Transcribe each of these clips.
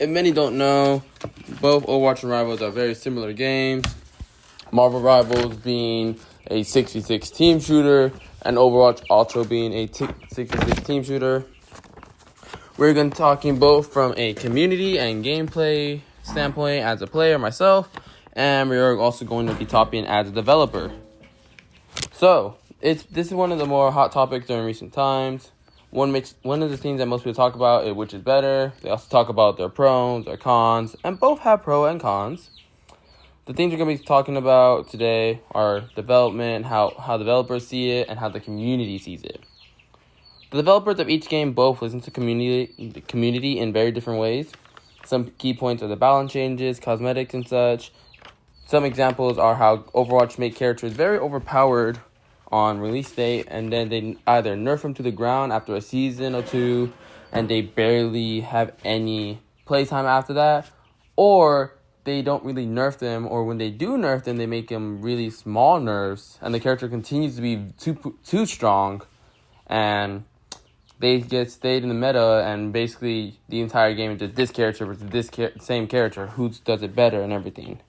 if many don't know, both Overwatch and Rivals are very similar games. Marvel Rivals being a 6v6 team shooter, and Overwatch also being a 6v6 team shooter. We're going to be talking both from a community and gameplay standpoint as a player myself, and we're also going to be talking as a developer. So, this is one of the more hot topics during recent times. One of the things that most people talk about is which is better. They also talk about their pros, their cons, and both have pros and cons. The things we're going to be talking about today are development, how developers see it, and how the community sees it. The developers of each game both listen to the community in very different ways. Some key points are the balance changes, cosmetics, and such. Some examples are how Overwatch make characters very overpowered on release date, and then they either nerf them to the ground after a season or two, and they barely have any playtime after that, or they don't really nerf them, or when they do nerf them, they make them really small nerfs, and the character continues to be too strong, and they get stayed in the meta, and basically the entire game is just this character versus this same character, who does it better and everything.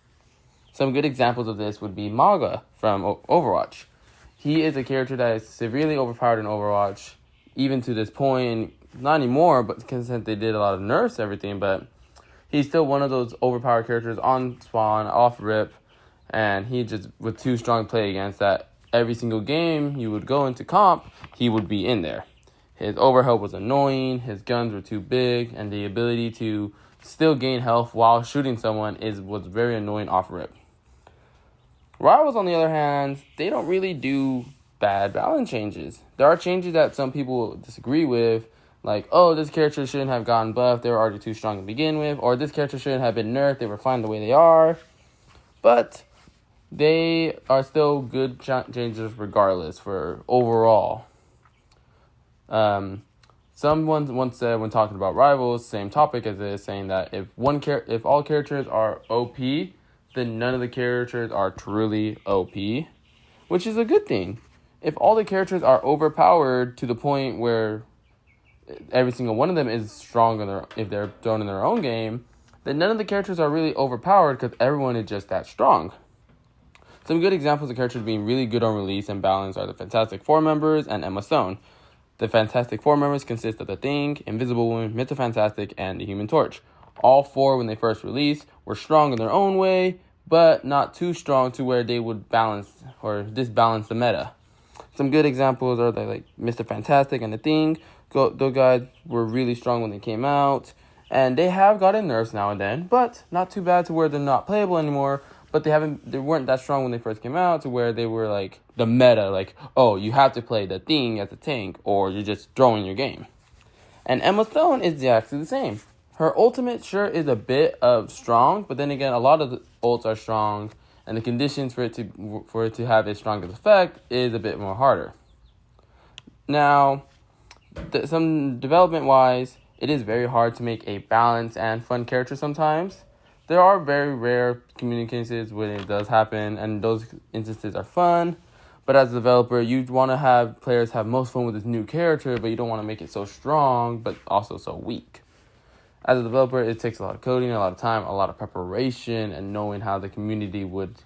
Some good examples of this would be Maga from Overwatch. He is a character that is severely overpowered in Overwatch, even to this point, not anymore, but because they did a lot of nerfs and everything, but he's still one of those overpowered characters on spawn, off rip, and he just was too strong to play against that every single game you would go into comp, he would be in there. His overhead was annoying, his guns were too big, and the ability to still gain health while shooting someone was very annoying off rip. Rivals, on the other hand, they don't really do bad balance changes. There are changes that some people disagree with, like, oh, this character shouldn't have gotten buffed, they were already too strong to begin with, or this character shouldn't have been nerfed, they were fine the way they are. But they are still good changes regardless for overall. Someone once said when talking about Rivals, same topic as this, saying that if all characters are OP, then none of the characters are truly OP, which is a good thing. If all the characters are overpowered to the point where every single one of them is strong if they're thrown in their own game, then none of the characters are really overpowered because everyone is just that strong. Some good examples of characters being really good on release and balance are the Fantastic Four members and Emma Stone. The Fantastic Four members consist of the Thing, Invisible Woman, Mr. Fantastic, and the Human Torch. All four, when they first released, were strong in their own way, but not too strong to where they would balance or disbalance the meta. Some good examples are like Mr. Fantastic and the Thing. Those guys were really strong when they came out, and they have gotten nerfs now and then, but not too bad to where they're not playable anymore. But they weren't that strong when they first came out to where they were like the meta, like, oh, you have to play the Thing as a tank or you're just throwing your game. And Emma Stone is actually the same. Her ultimate sure is a bit of strong, but then again, a lot of the ults are strong, and the conditions for it to have its strongest effect is a bit more harder. Now, some development-wise, it is very hard to make a balanced and fun character sometimes. There are very rare communications when it does happen, and those instances are fun. But as a developer, you want to have players have most fun with this new character, but you don't want to make it so strong, but also so weak. As a developer, it takes a lot of coding, a lot of time, a lot of preparation, and knowing how the community would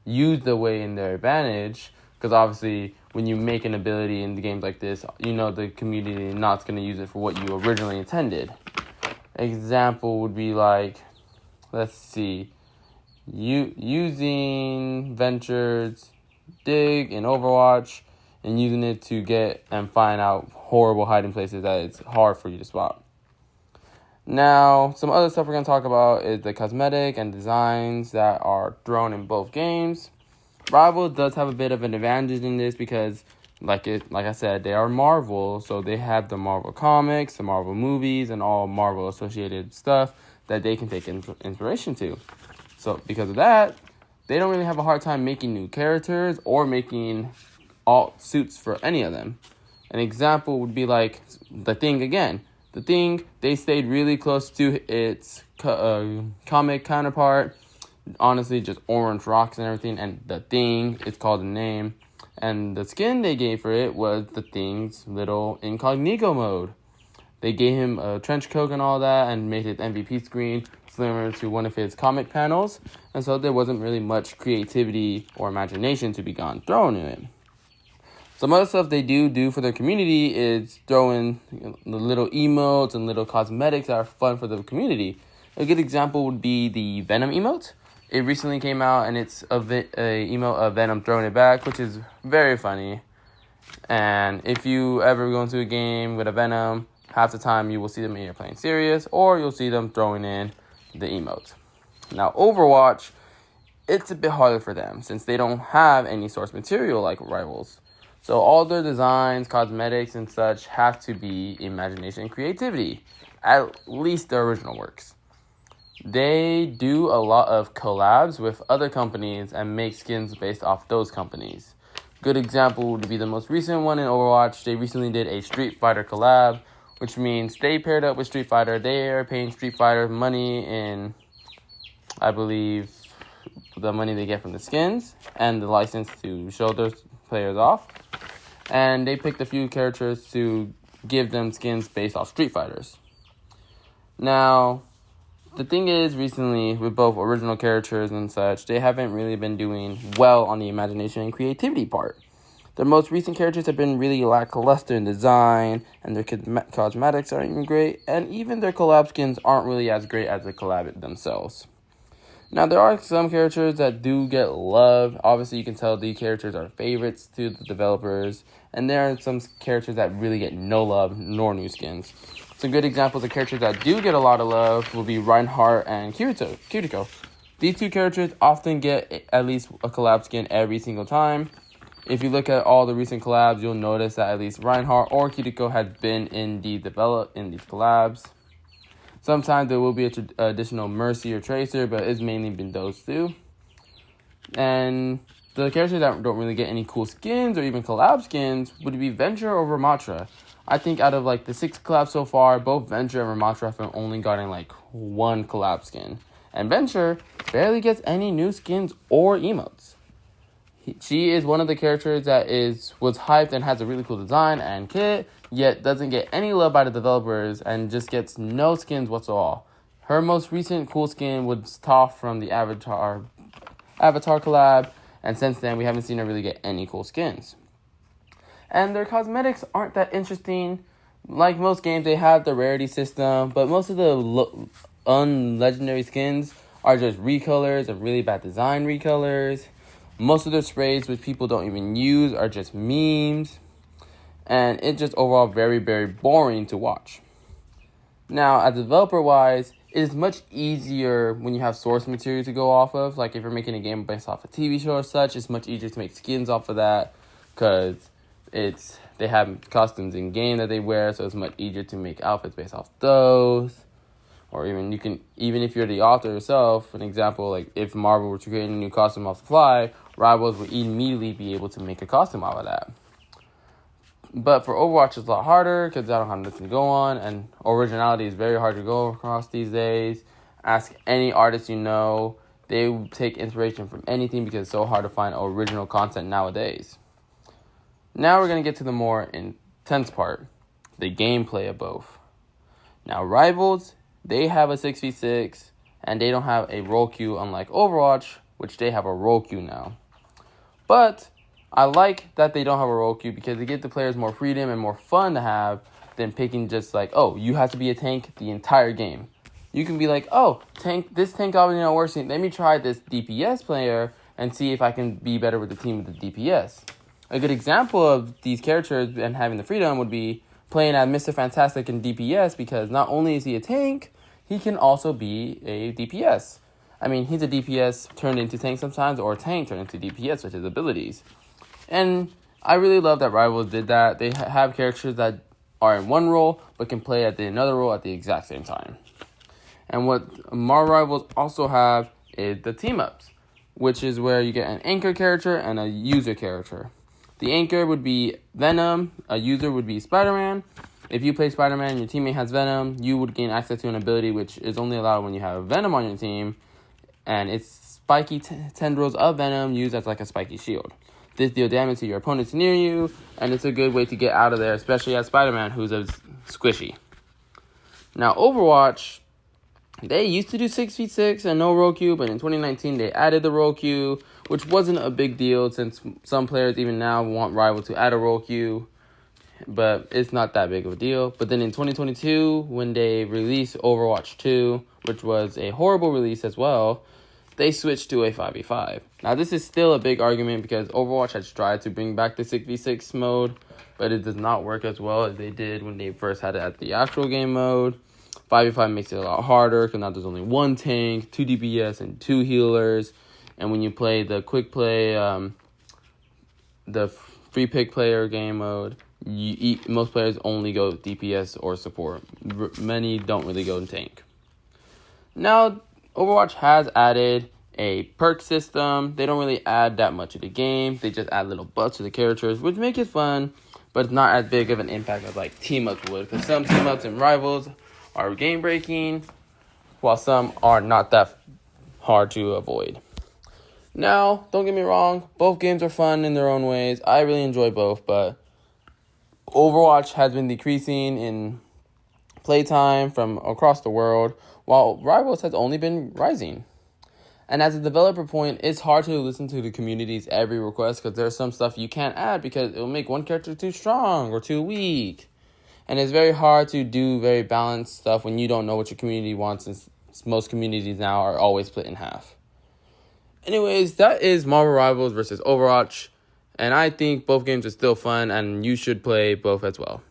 use the way in their advantage. Because obviously, when you make an ability in the games like this, you know the community is not going to use it for what you originally intended. Example would be like, let's see, using Venture's Dig in Overwatch and using it to get and find out horrible hiding places that it's hard for you to spot. Now, some other stuff we're going to talk about is the cosmetic and designs that are thrown in both games. Rivals does have a bit of an advantage in this because, like I said, they are Marvel, so they have the Marvel comics, the Marvel movies, and all Marvel-associated stuff that they can take inspiration to. So, because of that, they don't really have a hard time making new characters or making alt suits for any of them. An example would be like the Thing again. The Thing, they stayed really close to its comic counterpart. Honestly, just orange rocks and everything. And the Thing, it's called a name. And the skin they gave for it was the Thing's little incognito mode. They gave him a trench coat and all that and made his MVP screen similar to one of his comic panels. And so there wasn't really much creativity or imagination to be thrown in it. Some other stuff they do for their community is throw in the little emotes and little cosmetics that are fun for the community. A good example would be the Venom emote. It recently came out, and it's a emote of Venom throwing it back, which is very funny. And if you ever go into a game with a Venom, half the time you will see them either playing serious or you'll see them throwing in the emotes. Now, Overwatch, it's a bit harder for them since they don't have any source material like Rivals. So all their designs, cosmetics, and such have to be imagination and creativity, at least their original works. They do a lot of collabs with other companies and make skins based off those companies. Good example would be the most recent one in Overwatch. They recently did a Street Fighter collab, which means they paired up with Street Fighter. They are paying Street Fighter money in, I believe, the money they get from the skins and the license to show their players off. And they picked a few characters to give them skins based off Street Fighters. Now, the thing is, recently, with both original characters and such, they haven't really been doing well on the imagination and creativity part. Their most recent characters have been really lackluster in design, and their cosmetics aren't even great, and even their collab skins aren't really as great as the collab themselves. Now, there are some characters that do get love. Obviously, you can tell the characters are favorites to the developers, and there are some characters that really get no love nor new skins. Some good examples of characters that do get a lot of love will be Reinhardt and Kiriko. These two characters often get at least a collab skin every single time. If you look at all the recent collabs, you'll notice that at least Reinhardt or Kiriko has been in these collabs. Sometimes there will be an additional Mercy or Tracer, but it's mainly been those two. And the characters that don't really get any cool skins or even collab skins would be Venture or Ramatra. I think out of like the 6 collabs so far, both Venture and Ramatra have only gotten like one collab skin. And Venture barely gets any new skins or emotes. She is one of the characters that was hyped and has a really cool design and kit, yet doesn't get any love by the developers and just gets no skins whatsoever. Her most recent cool skin was Toph from the Avatar collab, and since then we haven't seen her really get any cool skins. And their cosmetics aren't that interesting. Like most games, they have the rarity system, but most of the unlegendary skins are just recolors and really bad design recolors. Most of their sprays, which people don't even use, are just memes. And it's just overall very, very boring to watch. Now, as developer-wise, it is much easier when you have source material to go off of. Like if you're making a game based off a TV show or such, it's much easier to make skins off of that because they have costumes in game that they wear, so it's much easier to make outfits based off those. Or even if you're the author yourself, an example, like if Marvel were to create a new costume off the fly, Rivals would immediately be able to make a costume out of that. But for Overwatch, it's a lot harder because I don't have nothing to go on, and originality is very hard to go across these days. Ask any artist you know, they will take inspiration from anything because it's so hard to find original content nowadays. Now we're going to get to the more intense part, the gameplay of both. Now Rivals, they have a 6v6, and they don't have a role queue unlike Overwatch, which they have a role queue now. But I like that they don't have a role queue because they give the players more freedom and more fun to have than picking just like, oh, you have to be a tank the entire game. You can be like, oh, this tank obviously not working. Let me try this DPS player and see if I can be better with the team with the DPS. A good example of these characters and having the freedom would be playing as Mr. Fantastic in DPS because not only is he a tank, he can also be a DPS. I mean, he's a DPS turned into tank sometimes, or a tank turned into DPS with his abilities. And I really love that Rivals did that. They have characters that are in one role, but can play at another role at the exact same time. And what Marvel Rivals also have is the team-ups, which is where you get an anchor character and a user character. The anchor would be Venom, a user would be Spider-Man. If you play Spider-Man and your teammate has Venom, you would gain access to an ability which is only allowed when you have Venom on your team, and it's spiky tendrils of Venom used as like a spiky shield. This deals damage to your opponents near you, and it's a good way to get out of there, especially as Spider-Man, who's a squishy. Now, Overwatch, they used to do 6v6 and no role queue, but in 2019 they added the role queue, which wasn't a big deal since some players even now want Rival to add a role queue, but it's not that big of a deal. But then in 2022, when they released Overwatch 2, which was a horrible release as well, they switched to a 5v5. Now, this is still a big argument because Overwatch has tried to bring back the 6v6 mode, but it does not work as well as they did when they first had it at the actual game mode. 5v5 makes it a lot harder because now there's only one tank, 2 DPS, and 2 healers. And when you play the quick play, the free pick player game mode, most players only go DPS or support. Many don't really go in tank. Now, Overwatch has added a perk system. They don't really add that much to the game. They just add little buffs to the characters, which make it fun, but it's not as big of an impact as like team-ups would. Because some team-ups in Rivals are game-breaking, while some are not that hard to avoid. Now, don't get me wrong, both games are fun in their own ways. I really enjoy both, but Overwatch has been decreasing in playtime from across the world, while Rivals has only been rising. And as a developer point, it's hard to listen to the community's every request because there's some stuff you can't add because it'll make one character too strong or too weak. And it's very hard to do very balanced stuff when you don't know what your community wants, since most communities now are always split in half. Anyways, that is Marvel Rivals versus Overwatch. And I think both games are still fun and you should play both as well.